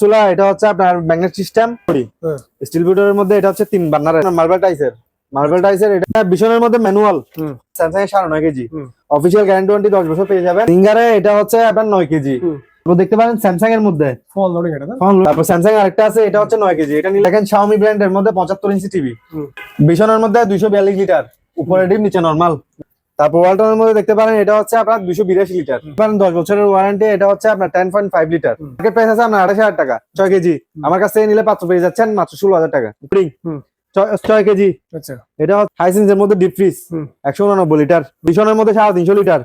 চুলা এটা হচ্ছে আপনার ম্যাগনেট সিস্টেম স্টিল বিউটারের মধ্যে এটা হচ্ছে 3 বার্নারের মার্বেল টাইসের এটা ভীষণের মধ্যে ম্যানুয়াল স্যামসাং এর 9.5 কেজি অফিশিয়াল গ্যারান্টি ওয়ারেন্টি 10 বছর পেয়ে যাবেন। সিঙ্গারে এটা হচ্ছে আপনার 9 কেজি তো দেখতে পারেন স্যামসাং এর মধ্যে ফল লোডিং এটা না তারপর স্যামসাং আরেকটা আছে এটা হচ্ছে 9 কেজি এটা নিলে দেখেন Xiaomi ব্র্যান্ডের মধ্যে 75 ইঞ্চি টিভি ভীষণের মধ্যে 242 লিটার উপরে ডিপ নিচে নরমাল। তারপর ওয়ালটনের মধ্যে দেখতে পারেন এটা হচ্ছে আপনার 282 লিটার 10 বছরের ওয়ারেন্টি এটা হচ্ছে আপনার 10.5 লিটার মার্কেট প্রাইস আছে আপনার 28,000 টাকা 6 কেজি আমার কাছ থেকে নিলে পাত্র পেয়ে যাচ্ছেন মাত্র 16,000 টাকা 6 কেজি। আচ্ছা এটা হাইসেন্সের মধ্যে ডিপ ফ্রিজ 189 লিটার ভীষণের মধ্যে 350 লিটার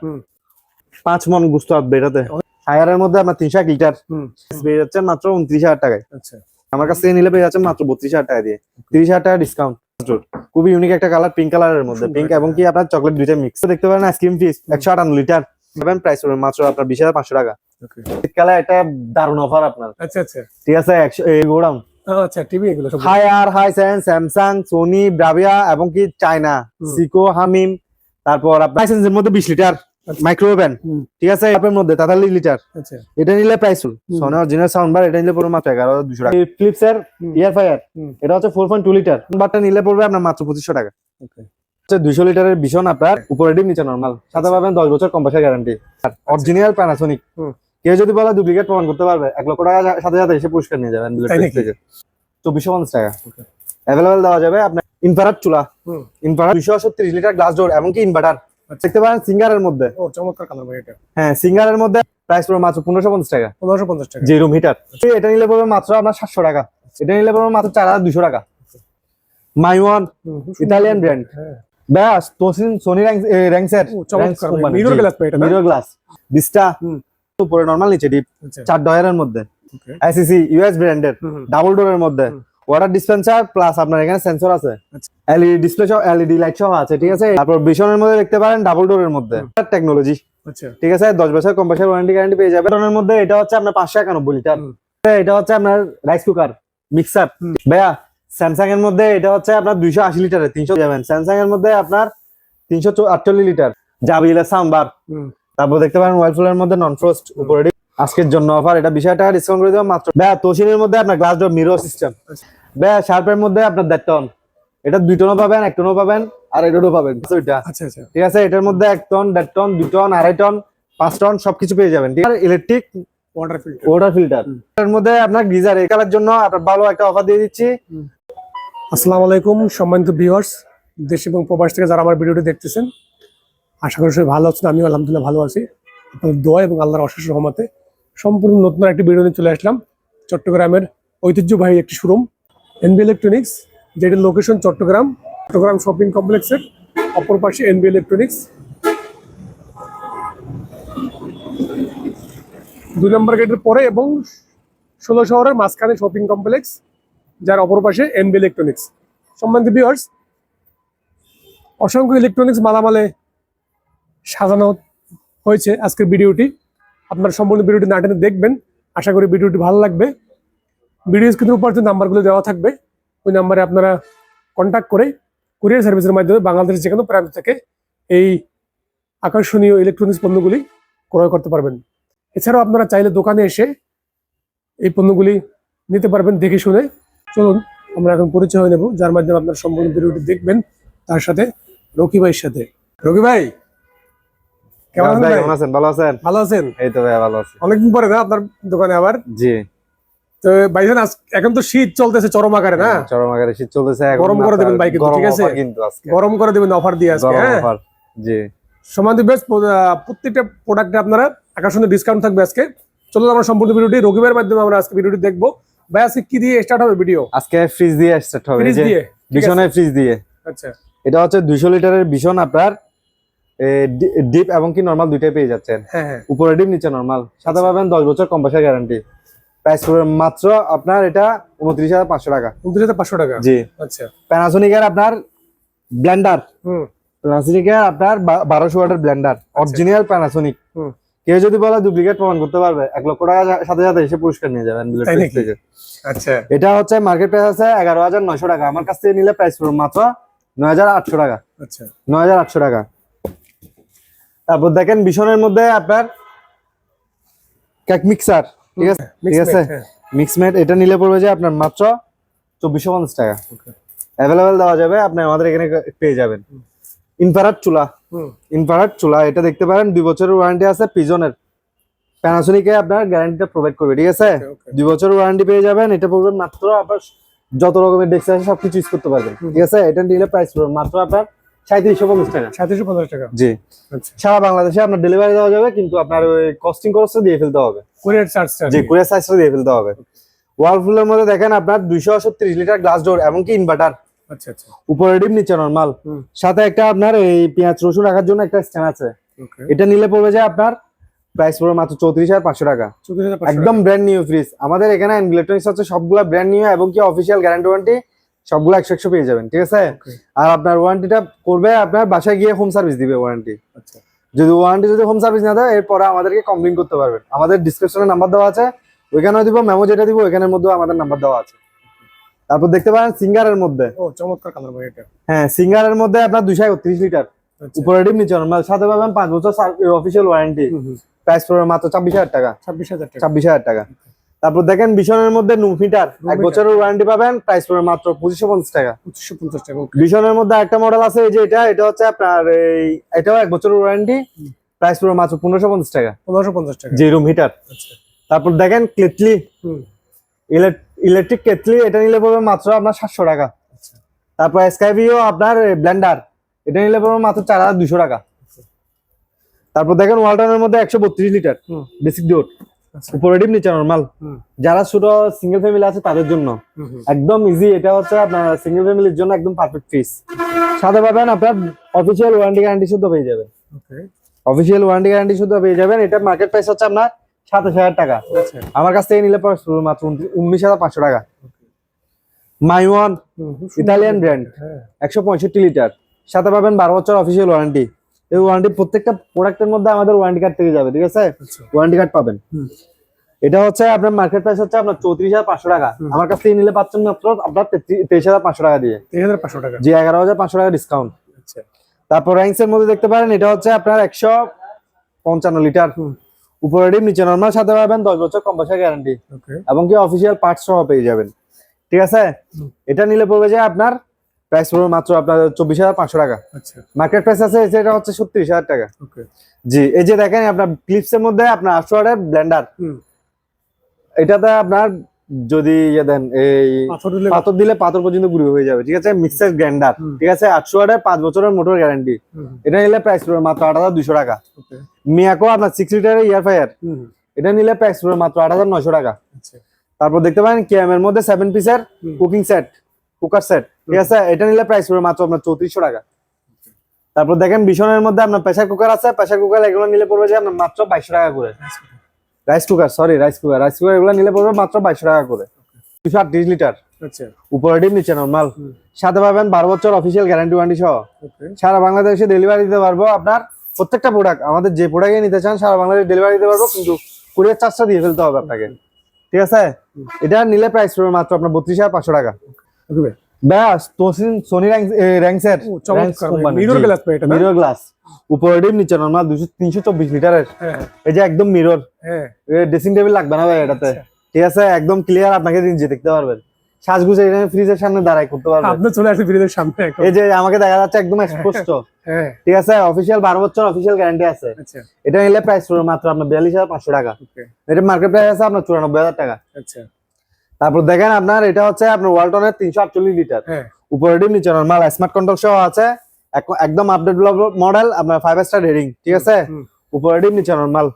5 মন গুস্ত আসবে এটাতে হায়ারের মধ্যে আপনার 301 লিটার পেয়ে যাচ্ছেন মাত্র 29,000 টাকায়। আচ্ছা আমার কাছ থেকে নিলে পেয়ে যাচ্ছেন মাত্র 32,000 টাকা দিয়ে 30,000 টাকা ডিসকাউন্ট। খুবই ইউনিক একটা কালার পিঙ্ক কালারের মধ্যে পিঙ্ক এবং কি আপনার চকলেট দুইটা মিক্স দেখতে পারেন আইসক্রিম ফ্রিজ 158 লিটার পাবেন প্রাইস পড়বে মাত্র আপনার 20,500 টাকা। শীতকালে একটা দারুণ অফার আপনার। আচ্ছা আচ্ছা ঠিক আছে গোডাউন আচ্ছা টিভি এগুলো সব Haier Hisense Samsung Sony Bravia এবং কি চায়না সিকো হামিম তারপর আপনার হাইসেন্সের মধ্যে 20 লিটার মাইক্রোওভেন ঠিক আছে আপনার মধ্যে 43 লিটার। আচ্ছা এটা নিলে price Sony original sound bar এটা নিলে পড়বে মাত্র 11,200 টাকা। ফিলিপস এর ইয়ার ফায়ার এটা হচ্ছে 4.2 লিটার বারটা নিলে পড়বে আপনার মাত্র 2500 টাকা। ওকে আচ্ছা 200 লিটারের ভীষণ আপনার উপরে ডিপ নিচে নরমাল সাথে পাবেন 10 বছর কম্প্রেসার গ্যারান্টি অরিজিনাল প্যানাসোনিক কেউ যদি বলে ডুপ্লিকেট প্রমাণ করতে পারবে 1 লক্ষ টাকা সাথে সাথে এসে পুরস্কার নিয়ে যাবেন 2450 টাকা अवेलेबल দেওয়া যাবে আপনার ইনফ্রারেড চুলা ইনফ্রারেড 237 লিটার গ্লাস ডোর এবং কি ইনভার্টার দেখতে পারেন সিঙ্গারের মধ্যে ও চমৎকার কালার ভাই এটা হ্যাঁ সিঙ্গারের মধ্যে প্রাইস পড়বে মাত্র 1550 টাকা 1550 টাকা যে রুম হিটার এটা নিলে পড়বে মাত্র আপনার 700 টাকা এটা নিলে পড়বে মাত্র 4200 টাকা মাইওয়ান ইতালিয়ান ব্র্যান্ড ব্যাস তোসিন সোনি র্যাঙ্কসের মিরর গ্লাস ভিস্টা উপরে নরমাল নিচে ডিপ 4 ডয়ারের মধ্যে আইসিসি ইউএস ব্র্যান্ডের ডাবল ডোরের মধ্যে ওয়াটার ডিসপেন্সার প্লাস আপনার এখানে সেন্সর আছে এলইডি ডিসপ্লে সহ এলইডি লাইট সহ আছে ঠিক আছে। তারপর ভীষণের মধ্যে দেখতে পারেন ডাবল ডোরের মধ্যে টেকনোলজি আচ্ছা ঠিক আছে 10 বছর কম্প্রেসার ওয়ারেন্টি গ্যারান্টি পেয়ে যাবেন। ভীষণের মধ্যে এটা হচ্ছে আপনার 591 লিটার এটা হচ্ছে আপনার রাইস কুকার মিক্সার ভাইয়া স্যামসাং এর মধ্যে এটা হচ্ছে আপনার 280 লিটারের 300 যাবেন স্যামসাং এর মধ্যে আপনার 348 লিটার জাবিলা সাউন্ড বার। তারপর দেখতে পারেন ওয়ালফুলের মধ্যে নন ফ্রস্ট উপরে আজকের জন্য অফার এটা 20,000 টাকা ডিসকাউন্ট করে দেব মাত্র। ভাইয়া তোশিনের মধ্যে আপনার গ্লাস ডোর মিরর সিস্টেম ভাইয়া শার্পের মধ্যে আপনার 1.5 টন এটা 2 টনও পাবেন 1 টনও পাবেন আর এটাও পাবেন দুইটা। আচ্ছা আচ্ছা ঠিক আছে এটার মধ্যে 1 ton 1.5 ton 2 ton 2.5 ton 5 ton সবকিছু পেয়ে যাবেন ঠিক আছে। ইলেকট্রিক ওয়াটার ফিল্টার এর মধ্যে আপনার গিজার এই কালার জন্য আপনার ভালো একটা অফার দিয়ে দিচ্ছি। আসসালামু আলাইকুম সম্মানিত ভিউয়ার্স দেশ এবং প্রবাস থেকে যারা আমার ভিডিওটি দেখতেছেন আশা করি সবাই ভালো আছেন আমিও আলহামদুলিল্লাহ ভালো আছি আপনাদের দোয়া এবং আল্লাহর অশেষ রহমতে সম্পূর্ণ নতুন একটি ভিডিও নিয়ে চলে আসলাম। চট্টগ্রামের ঐতিহ্যবাহী একটি শোরুম এনবি ইলেকট্রনিক্স যেটির লোকেশন চট্টগ্রাম শপিং কমপ্লেক্সের অপর পাশে এনবি ইলেকট্রনিক্স 2 নম্বর গেটের পরে এবং 16 শহরের মাঝখানে শপিং কমপ্লেক্স যার অপর পাশে এনবি ইলেকট্রনিক্স। সম্মানিত ভিউয়ার্স অসংখ্য ইলেকট্রনিক্স মালামালে সাজানো হয়েছে আজকের ভিডিওটি আপনারা সম্পূর্ণ ভিডিওটি না টেনে দেখবেন আশা করি ভিডিওটি ভালো লাগবে। ভিডিও স্ক্রিনের উপর যে নাম্বারগুলো দেওয়া থাকবে ওই নাম্বারে আপনারা কন্ট্যাক্ট করে কুরিয়ার সার্ভিসের মাধ্যমে বাংলাদেশের যে কোনো প্রান্ত থেকে এই আকর্ষণীয় ইলেকট্রনিক্স পণ্যগুলি ক্রয় করতে পারবেন। এছাড়াও আপনারা চাইলে দোকানে এসে এই পণ্যগুলি নিতে পারবেন দেখে শুনে। চলুন আমরা এখন পরিচয় হয়ে নেব যার মাধ্যমে আপনারা সম্পূর্ণ ভিডিওটি দেখবেন তার সাথে রকি ভাইয়ের সাথে। রকি ভাই কেমন আছেন? ভালো আছেন? ভালো আছেন? এই তো ভাই ভালো আছি। অনেকদিন পরে না আপনার দোকানে আবার? জি তো ভাইজান এখন তো শীত চলতেছে চরম আকারে না? চরম আকারে শীত চলতেছে গরম করে দিবেন ভাই কিন্তু ঠিক আছে গরম করে দিবেন অফার দিয়ে আজকে হ্যাঁ জি সমাধি বেশ প্রত্যেকটা প্রোডাক্টে আপনারা আকর্ষণীয় ডিসকাউন্ট থাকবে আজকে। চলুন আমরা সম্পূর্ণ ভিডিওটি রকি ভাইয়ের মাধ্যমে আমরা আজকে ভিডিওটি দেখবো। ভাই আজকে কি দিয়ে স্টার্ট হবে ভিডিও? আজকে ফ্রিজ দিয়ে স্টার্ট হবে ফ্রিজ দিয়ে ভীষণের ফ্রিজ দিয়ে। আচ্ছা এটা হচ্ছে 200 লিটারের ভীষণ আপনার ডিপ এবং কি নরমাল দুইটাই পেয়ে যাচ্ছেন। হ্যাঁ উপরে ডিপ নিচে নরমাল সাথে পাবেন 10 বছর কম্প্রেসার গ্যারান্টি প্রাইস পড়বে মাত্র আপনার এটা 29,500 টাকা 29,500 টাকা জি। আচ্ছা প্যানাসোনিক এর আপনার ব্লেন্ডার প্যানাসোনিক এর আপনার 1200 ওয়াটের ব্লেন্ডার অরিজিনাল প্যানাসোনিক কেউ যদি বলে ডুপ্লিকেট প্রমাণ করতে পারবে 1 লক্ষ টাকা সাথে সাথে এসে পুরস্কার নিয়ে যাবেন। আচ্ছা এটা হচ্ছে মার্কেট প্রাইস আছে 11,900 টাকা আমার কাছ থেকে নিলে প্রাইস পড়বে মাত্র 9,800 টাকা। আচ্ছা 9,800 টাকা। তারপর দেখেন ভীষণের মধ্যে আপনার কেক মিক্সার ঠিক আছে মিক্স ম্যাট এটা নিলে পড়বে যে আপনার মাত্র 2450 টাকা। ওকে। অ্যাভেলেবেল দেওয়া যাবে, আপনি আমাদের এখানে পেয়ে যাবেন। ইনফ্রারেড চুলা, ইনফ্রারেড চুলা এটা দেখতে পারেন, 2 বছরের ওয়ারেন্টি আছে। পিজনের প্যানাসোনিকে আপনার গ্যারান্টিটা প্রোভাইড করবে, ঠিক আছে? 2 বছরের ওয়ারেন্টি পেয়ে যাবেন। এটা পড়বে মাত্র আপনার যত রকমের ডেস্ক আছে সবকিছু ইউজ করতে পারবেন, ঠিক আছে? এটা নিলে প্রাইস পড়বে মাত্র আপনার 3750 টাকা। 3750 টাকা। জি, আচ্ছা। সারা বাংলাদেশে আপনার ডেলিভারি দেওয়া যাবে, কিন্তু আপনার ওই কস্টিং খরচটা দিয়ে ফেলতে হবে। কুরিয়ার চার্জটা? জি, কুরিয়ার চার্জটা দিয়ে ফেলতে হবে। ওয়ালফুলের মধ্যে দেখেন আপনার 230 লিটার গ্লাস ডোর, এমনকি ইনভার্টার। আচ্ছা আচ্ছা। উপরে ডিপ নিচে নরমাল, সাথে একটা আপনার এই পেঁয়াজ রসুন রাখার জন্য একটা স্ট্যান্ড আছে। ওকে। এটা নিলে পড়বে যে আপনার প্রাইস পড়বে মাত্র 34,500 টাকা। 34,500 একদম ব্র্যান্ড নিউ ফ্রিজ। আমাদের এখানে ইলেকট্রনিক্স হচ্ছে সবগুলা ব্র্যান্ড নিউ, এবং কি অফিসিয়াল গ্যারান্টি ওয়ারেন্টি সবগুলো 100 পেয়ে যাবেন, ঠিক আছে? আর আপনার ওয়ারেন্টিটা করবে আপনার বাসায় গিয়ে হোম সার্ভিস দিবে ওয়ারেন্টি। আচ্ছা। যদি হোম সার্ভিস না দেয়, এরপরে আমাদেরকে কমপ্লেইন করতে পারবেন। আমাদের ডিসক্রিপশনে নাম্বার দেওয়া আছে, ওইখানেও দিব, মেমো যেটা দিব ওইখানের মধ্যেও আমাদের নাম্বার দেওয়া আছে। তারপর দেখতে পারেন সিঙ্গারের মধ্যে, ও চমৎকার কালার ভাই এটা। হ্যাঁ সিঙ্গারের মধ্যে আপনার 231 লিটার, উপরে ডিপ নিচে নরমাল, সাথে পাবেন 5 বছর অফিসিয়াল ওয়ারেন্টি। প্রাইস পড়বে মাত্র 26,000 টাকা। 26,000 টাকা। তারপর দেখেন বিশনের মধ্যে নুফিটার 1 বছরের ওয়ারেন্টি পাবেন, প্রাইস পড়বে মাত্র 2550 টাকা। 2550 টাকা। বিশনের মধ্যে একটা মডেল আছে, এই যে এটা হচ্ছে আপনার এটাও 1 বছরের ওয়ারেন্টি, প্রাইস পড়বে মাত্র 1550 টাকা। 1550 টাকা। জি, রুম হিটার। আচ্ছা। তারপর দেখেন কেটলি, ইলেকট্রিক কেটলি, এটা নিলে পড়বে মাত্র আপনার 700 টাকা। তারপর স্কাইভিও আপনার ব্লেন্ডার, এটা নিলে পড়বে মাত্র 4200 টাকা। তারপর দেখেন ওয়ালটনের মধ্যে 132 লিটার বেসিক ডোর, উপরে ডিপ নিচে নরমাল। যারা ছোট সিঙ্গেল ফ্যামিলি আছে তাদের জন্য একদম ইজি। এটা হচ্ছে আপনার সিঙ্গেল ফ্যামিলির জন্য একদম পারফেক্ট ফ্রিজ। সাথে পাবেন আপনার অফিসিয়াল ওয়ারেন্টি গ্যারান্টি শুদ্ধ পেয়ে যাবেন। অফিসিয়াল ওয়ারেন্টি গ্যারান্টি শুদ্ধ পেয়ে যাবেন। এটা মার্কেট প্রাইস হচ্ছে আপনার 27,000 টাকা। আমার কাছ থেকে নিলে পরে মাত্র 19,500 টাকা। মাইওয়ান ইতালিয়ান ব্র্যান্ড, 165 লিটার, সাথে পাবেন 12 বছর অফিসিয়াল ওয়ারেন্টি। এই ওয়ারেন্টি প্রত্যেকটা প্রোডাক্টের মধ্যে আমাদের ওয়ারেন্টি কার্ড থেকে যাবে, ঠিক আছে? ওয়ারেন্টি কার্ড পাবেন। এটা হচ্ছে আপনার মার্কেট প্রাইস হচ্ছে আপনার 34,500 টাকা। আমার কাছ থেকে নিলে পাচ্ছেন মাত্র আপনার 23,500 টাকা দিয়ে। 23,500 টাকা। জি, 11,500 টাকা ডিসকাউন্ট। তারপর র্যাঙ্কস এর মধ্যে দেখতে পারেন, এটা হচ্ছে আপনার 155 লিটার, উপরে ডিপ নিচে নরমাল, সাথে পাবেন 10 বছর কম্পালসারি গ্যারান্টি, এবং কি অফিসিয়াল পার্টস সহ পেয়ে যাবেন, ঠিক আছে? এটা নিলে পড়বে যে আপনার প্রাইস পড়বে মাত্র আপনার 24,500 টাকা। মার্কেট প্রাইস আছে এটা হচ্ছে 36,000 টাকা। জি, এই যে দেখেন আপনার ক্লিপস এর মধ্যে আপনার 800 ওয়াটের ব্লেন্ডার, এটাতে আপনার যদি দেন এই পাথর দিলে পাথর পর্যন্ত গুঁড়ো হয়ে যাবে, ঠিক আছে? মিক্সার গ্রাইন্ডার, ঠিক আছে? 800 ওয়াটের 5 বছরের মোটর গ্যারান্টি। এটা নিলে প্রাইস পড়বে মাত্র 8,200 টাকা। মিয়াকো আপনার 6 লিটারের এয়ার ফ্রায়ার, এটা নিলে প্রাইস পড়বে মাত্র 8,900 টাকা। তারপর দেখতে পারেন কেএম এর মধ্যে 7 পিসের কুকিং সেট, কুকার সেট, ঠিক আছে? এটা নিলে প্রাইস পড়বে মাত্র আপনার 3400 টাকা। তারপর দেখেন বিশনের মধ্যে আপনার প্রেসার কুকার আছে, প্রেসার কুকার এগুলো নিলে পড়বে যে আপনার মাত্র 2200 টাকা করে। রাইস কুকার এগুলো নিলে পড়বে মাত্র 2200 টাকা করে। 238 লিটার, উপরে ডিপ নিচে নরমাল, সাথে পাবেন 12 বছর অফিসিয়াল গ্যারান্টি ওয়ারেন্টি সহ। সারা বাংলাদেশে ডেলিভারি দিতে পারবো। আপনার প্রত্যেকটা প্রোডাক্ট, আমাদের যে প্রোডাক্টই নিতে চান সারা বাংলাদেশে ডেলিভারি দিতে পারবো, কিন্তু কুরিয়ার চার্জটা দিয়ে ফেলতে হবে আপনাকে, ঠিক আছে? এটা নিলে প্রাইস পড়বে মাত্র আপনার 32,500 টাকা। ব্যাস সোনি র্যাঙ্কসের মিরর গ্লাস, উপরে ডিপ নিচে নরমাল, 324 লিটারের। এই যে একদম মিরর, ড্রেসিং টেবিল লাগবে না ভাই এটাতে, ঠিক আছে? একদম ক্লিয়ার, আপনাকে নিজে দেখতে পারবেন। সাজগুজে এখানে ফ্রিজের সামনে দাঁড়াই করতে পারবেন। আপনি চলে আসে ফ্রিজের সামনে, এই যে আমাকে দেখা যাচ্ছে একদম স্পষ্ট, ঠিক আছে? অফিসিয়াল 12 বছর অফিসিয়াল গ্যারান্টি আছে। এটা নিলে প্রাইস পড়বে মাত্র আপনার 42,500 টাকা। এটা মার্কেট প্রাইস আছে আপনার 94,000 টাকা। তারপর দেখেন আপনার এটা হচ্ছে আপনার ওয়ালটনের 348 লিটার, উপরে ডিপ নিচে নরমাল, স্মার্ট কন্ট্রোল সহ আছে, একদম আপডেট মডেল, আপনার 5 স্টার রেটিং, ঠিক আছে? উপরে ডিপ নিচে নরমাল,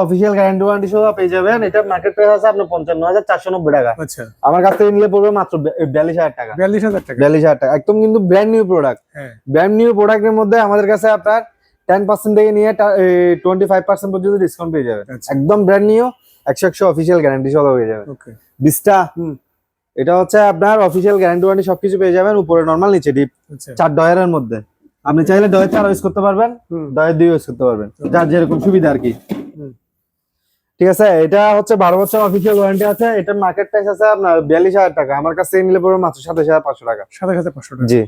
অফিসিয়াল গ্যারান্টি ওয়ারেন্টি সহ পেয়ে যাবেন। এটা মার্কেট প্রাইস আছে আপনার 55,490 টাকা। আমার কাছ থেকে নিলে পড়বে মাত্র 42,000 টাকা। 42,000 টাকা, একদম কিন্তু brand new product. Brand new প্রোডাক্টের মধ্যে আমাদের কাছে আপনার 10% থেকে নিয়ে 25% পর্যন্ত ডিসকাউন্ট পেয়ে যাবেন। একদম ব্র্যান্ড নিউ, 100 অফিসিয়াল গ্যারান্টি সহ পেয়ে যাবেন। বিস্টা, এটা হচ্ছে আপনার অফিসিয়াল গ্যারান্টি ওয়ারেন্টি সবকিছু পেয়ে যাবেন, উপরে নরমাল নিচে ডিপ, 4 ডয়ারের মধ্যে। আপনি চাইলে ডয়ের 4 ইউজ করতে পারবেন, ডয়ের 2 ইউজ করতে পারবেন, যার যেরকম সুবিধা আর কি, ঠিক আছে? এটা হচ্ছে 12 বছর অফিসিয়াল ওয়ারেন্টি আছে। এটার মার্কেট প্রাইস আছে আপনার 42,000 টাকা। আমার কাছে নিলে পড়বে মাত্র 27,500 টাকা। 27,500 টাকা। জি,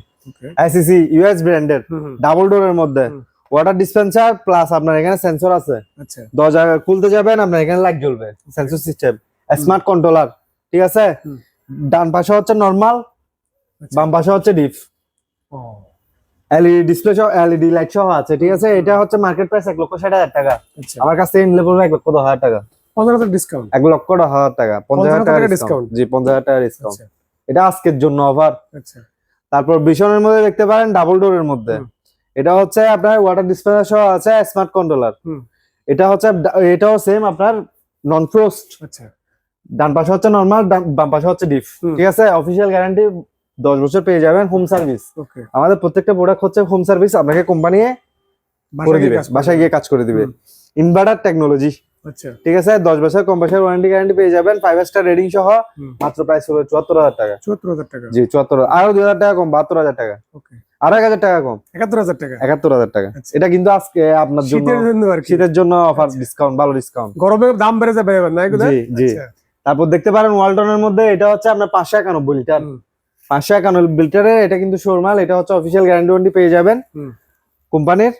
আইসিসি ইউএস ব্র্যান্ডের ডাবল ডোরের মধ্যে, ওয়াটার ডিসপেন্সার প্লাস আপনার এখানে সেন্সর আছে। আচ্ছা দরজা খুলতে যাবেন আপনার এখানে লাইট জ্বলবে, সেন্সর সিস্টেম, স্মার্ট কন্ট্রোলার, ঠিক আছে। হুম। ডান পাশে হচ্ছে নরমাল, আচ্ছা। বাম পাশে হচ্ছে ডিপ। ও এলইডি ডিসপ্লে সহ এলইডি লাইট সহ আছে, ঠিক আছে। এটা হচ্ছে মার্কেট প্রাইস 1,60,000 টাকা। আচ্ছা আমার কাছ থেকে নিলে পড়বে 1,10,000 টাকা। 15,000 ডিসকাউন্ট। 1,10,000 টাকা, 50,000 টাকা টাকা ডিসকাউন্ট। discount। জি 50,000 টাকা ডিসকাউন্ট। আচ্ছা এটা আজকের জন্য অফার। আচ্ছা তারপর ভীষণের মধ্যে দেখতে পারেন ডাবল ডোরের মধ্যে। হুম। এটা হচ্ছে আপনার ওয়াটার ডিসপেন্সার সহ আছে, স্মার্ট কন্ট্রোলার। হুম। এটা হচ্ছে এটাও সেম আপনার নন ফ্রস্ট। আচ্ছা ডান পাশে হচ্ছে নরমাল, বাম পাশে হচ্ছে ডিপ, হুম। ঠিক আছে। অফিসিয়াল গ্যারান্টি 10 বছর পেয়ে যাবেন, হোম সার্ভিস। ওকে আমাদের প্রত্যেকটা প্রোডাক্ট হচ্ছে হোম সার্ভিস, আপনাকে কোম্পানি করে দিবে, বাসায় গিয়ে কাজ করে দিবে। ইনভার্টার টেকনোলজি, আচ্ছা ঠিক আছে। 10 বছর কম্প্রেসার ওয়ারেন্টি গ্যারান্টি পেয়ে যাবেন, 5 স্টার রেটিং সহ। হুম। মাত্র প্রাইস হবে 74,000 টাকা। 74,000 টাকা। জি 74, আরো 2,000 টাকা কম, 72,000 টাকা। ওকে আরো 1,000 টাকা কম, 71,000 টাকা। 71,000 টাকা। আচ্ছা। এটা কিন্তু আজকে আপনার জন্য, শীতের জন্য আর কি। শীতের জন্য অফার, আচ্ছা। ডিসকাউন্ট, ভালো ডিসকাউন্ট। গরমে দাম বেড়ে যাবে এবার না এগুলো? জি জি। আচ্ছা। তারপর দেখতে পারেন ওয়ালটনের মধ্যে এটা হচ্ছে আপনার 591 লিটার। হুম। 591 লিটারের, এটা কিন্তু শোরমাল। এটা হচ্ছে অফিসিয়াল গ্যারান্টি ওয়ারেন্টি পেয়ে যাবেন হুম। কোম্পানির,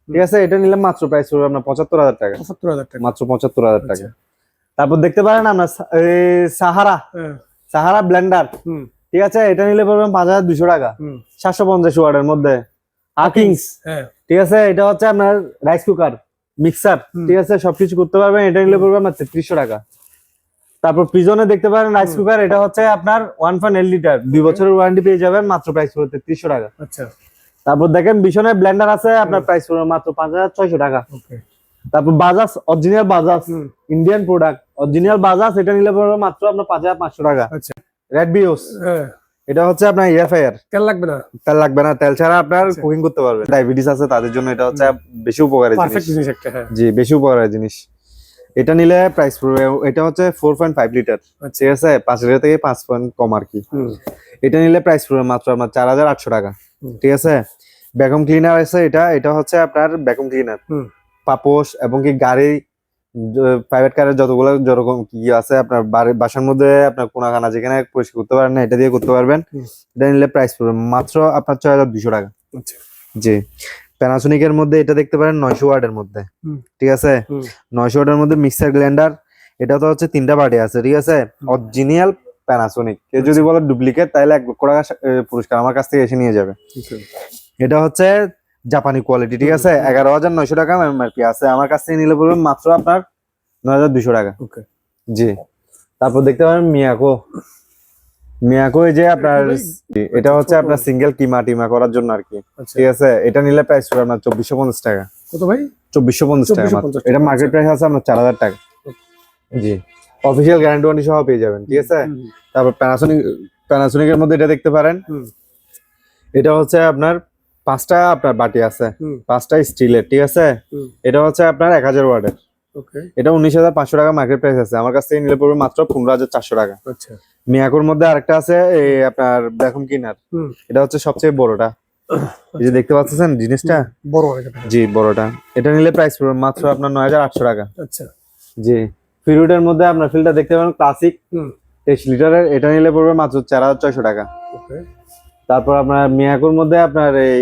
ঠিক আছে। এটা নিলাম মাত্র প্রাইস হবে আপনার 75,000 টাকা। 75,000 টাকা। মাত্র 75,000 টাকা। আচ্ছা। তারপর দেখতে পারেন আমরা সাহারা, হ্যাঁ। সাহারা ব্লেন্ডার, হুম। ঠিক আছে। এটা নিলে পড়বেন 5,200 টাকা, হুম। 750 ওয়াটের মধ্যে। হাকিংস, হ্যাঁ। ঠিক আছে। এটা হচ্ছে আপনার রাইস কুকার, মিক্সার, হুম। ঠিক আছে, সবকিছু করতে পারবেন। এটা নিলে পড়বে আপনার 3300 টাকা। তারপর পিজনে দেখতে পারেন রাইস কুকার, এটা হচ্ছে আপনার 1.8 লিটার, 2 বছরের ওয়ারেন্টি পেয়ে যাবেন, মাত্র প্রাইস পড়বে 3300 টাকা। আচ্ছা তারপর দেখেন ভীষণের ব্লেন্ডার আছে, আপনার প্রাইস পড়বে মাত্র 5,600 টাকা। ওকে। তারপর বাজাজ, অরিজিনাল বাজাজ, হুম। ইন্ডিয়ান প্রোডাক্ট, অরিজিনাল বাজাজ, এটা নিলে পড়বে মাত্র আপনার 5,500 টাকা। আচ্ছা রেড বিওস, হ্যাঁ। এটা হচ্ছে আপনার এয়ারফ্রায়ার, তেল লাগবে না, তেল লাগবে না, তেল ছাড়া আপনার আচ্ছা। কুকিং করতে পারবেন। ডায়াবেটিস আছে তাদের জন্য এটা হচ্ছে বেশি উপকারী পারফেক্ট জিনিস। জিনিস একটা। হ্যাঁ জি বেশি উপকারী জিনিস। এটা নিলে প্রাইস পড়বে, এটা হচ্ছে 4.5 লিটার, আচ্ছা। ঠিক আছে। 5 লিটার থেকে 5 পয়েন্ট কম আর কি। হুম। এটা নিলে প্রাইস পড়বে মাত্র আপনার 4,800 টাকা, হুম। ঠিক আছে। ভ্যাকুম ক্লিনার আছে, এটা হচ্ছে আপনার ভ্যাকুম ক্লিনার, হুম। পাপোশ এবং কি গাড়ি, প্রাইভেট কারের যতগুলো যেরকম কি আছে আপনার বাসার মধ্যে আপনার কোনাখানা যেখানে পরিষ্কার করতে পারেন না, এটা দিয়ে করতে পারবেন। হুম। এটা নিলে প্রাইস পড়বে মাত্র আপনার 6,200 টাকা। আচ্ছা জি। প্যানাসোনিকের মধ্যে এটা দেখতে পারেন 900 ওয়াটের মধ্যে, হুম। ঠিক আছে। হুম। 900 ওয়াটের মধ্যে মিক্সার গ্রাইন্ডার, এটা তো হচ্ছে 3টা পার্টি আছে, ঠিক আছে। অরিজিনাল প্যানাসোনিক, কেউ যদি বলে ডুপ্লিকেট তাহলে 1 লক্ষ টাকা পুরস্কার আমার কাছ থেকে এসে নিয়ে যাবে। ওকে। এটা হচ্ছে জাপানি কোয়ালিটি, ঠিক আছে। 11,900 টাকা এমআরপি আছে, আমার কাছ থেকে নিলে পড়বে মাত্র আপনার 9,200 টাকা। ওকে। জি। তারপর দেখতে পারেন মিয়াকো, মিয়াকো এই যে আপনার, এটা হচ্ছে আপনার সিঙ্গেল কিমা টিমা করার জন্য আর কি, আচ্ছা ঠিক আছে। এটা নিলে প্রাইস পড়বে আপনার 2,450 টাকা। কত ভাই? 2,450 টাকা মাত্র। 2,450 এটা টাকা, মার্কেট আচ্ছা। প্রাইস আছে আপনার 4,000 টাকা। জি। অফিসিয়াল গ্যারান্টি ওয়ারেন্টি সহ পেয়ে যাবেন, ঠিক আছে। হুম। তারপর প্যানাসোনিকের মধ্যে এটা দেখতে পারেন, হুম। এটা হচ্ছে আপনার 5টা আপনার বাটি আছে, হুম। 5টা স্টিলের, ঠিক আছে। হুম। এটা হচ্ছে আপনার 1,000 ওয়াটের, ওকে। এটা 19,500 টাকা মার্কেট প্রাইস আছে, আমার কাছ থেকে নিলে পড়বে মাত্র 15,400 টাকা। আচ্ছা মিয়াকোর মধ্যে আরেকটা আছে এই আপনার ভ্যাকুম ক্লিনার, হুম। এটা হচ্ছে সবচেয়ে বড়টা, এই যে দেখতে পাচ্ছেন জিনিসটা, বড় অনেক এটা। জি বড়টা। এটা নিলে প্রাইস পড়বে মাত্র আপনার 9,800 টাকা। আচ্ছা জি। ফিরুটের মধ্যে আপনার ফিল্টার দেখতে পাবেন ক্লাসিক হুম। 23 লিটারের, এটা নিলে পড়বে মাত্র 4,600 টাকা। ওকে। তারপর আপনার মিয়াকোর মধ্যে আপনার এই